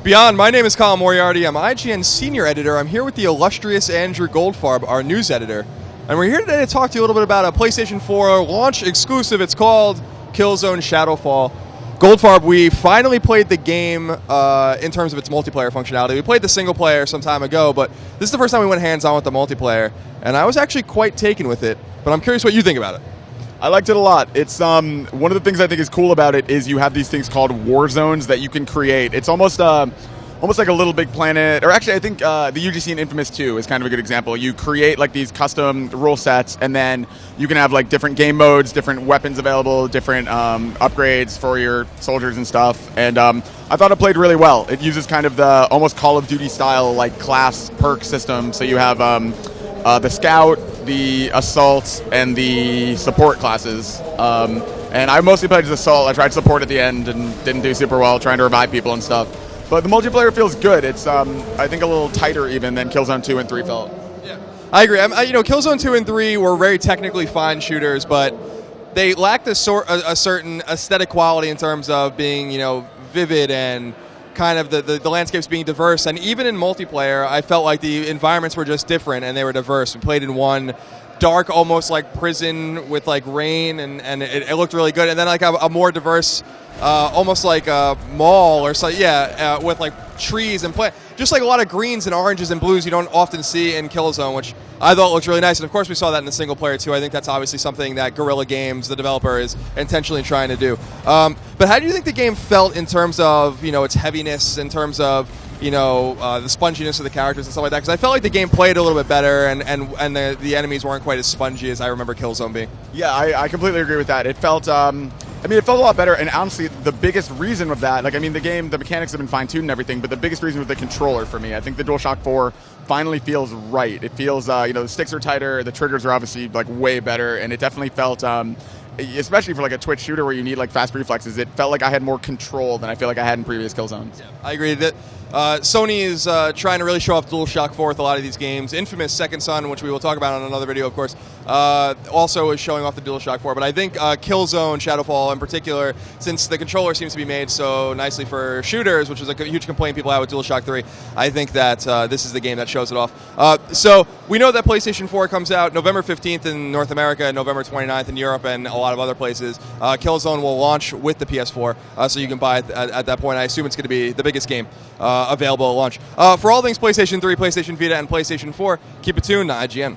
Beyond, my name is Colin Moriarty. I'm IGN Senior Editor. I'm here with the illustrious Andrew Goldfarb, our news editor. And we're here today to talk to you a little bit about a PlayStation 4 launch exclusive. It's called Killzone Shadowfall. Goldfarb, we finally played the game in terms of its multiplayer functionality. We played the single player some time ago, but this is the first time we went hands-on with the multiplayer. And I was actually quite taken with it, but I'm curious what you think about it. I liked it a lot. It's one of the things I think is cool about it is you have these things called war zones that you can create. It's almost like a Little Big Planet, or actually I think the UGC in Infamous 2 is kind of a good example. You create like these custom rule sets, and then you can have like different game modes, different weapons available, different upgrades for your soldiers and stuff. And I thought it played really well. It uses kind of the almost Call of Duty style like class perk system. So you have the Scout, the Assault, and the Support classes. And I mostly played as Assault. I tried Support at the end and didn't do super well, trying to revive people and stuff. But the multiplayer feels good. It's, I think, a little tighter even than Killzone 2 and 3 felt. Yeah, I agree. Killzone 2 and 3 were very technically fine shooters, but they lacked a certain aesthetic quality in terms of being, vivid and kind of the landscapes being diverse. And even in multiplayer, I felt like the environments were just different and they were diverse. We played in one dark, almost like prison with like rain, and it looked really good. And then like a more diverse, almost like a mall or something, with like trees and just like a lot of greens and oranges and blues you don't often see in Killzone, which I thought looked really nice. And of course we saw that in the single player too. I think that's obviously something that Guerrilla Games, the developer, is intentionally trying to do. But how do you think the game felt in terms of its heaviness, in terms of the sponginess of the characters and stuff like that? Because I felt like the game played a little bit better, and the enemies weren't quite as spongy as I remember Killzone being. Yeah, I completely agree with that. It felt, it felt a lot better, and honestly, the biggest reason of that, the mechanics have been fine-tuned and everything, but the biggest reason was the controller for me. I think the DualShock 4 finally feels right. It feels, the sticks are tighter, the triggers are obviously, way better, and it definitely felt, especially for, a twitch shooter where you need, fast reflexes, it felt like I had more control than I feel like I had in previous Killzones. Yeah, I agree. Sony is trying to really show off DualShock 4 with a lot of these games. Infamous Second Son, which we will talk about on another video, of course, also is showing off the DualShock 4. But I think Killzone, Shadowfall in particular, since the controller seems to be made so nicely for shooters, which was a huge complaint people had with DualShock 3, I think that this is the game that shows it off. So we know that PlayStation 4 comes out November 15th in North America, November 29th in Europe, and a lot of other places. Killzone will launch with the PS4, so you can buy it at that point. I assume it's going to be the biggest game available at launch. For all things PlayStation 3, PlayStation Vita, and PlayStation 4, keep it tuned to IGN.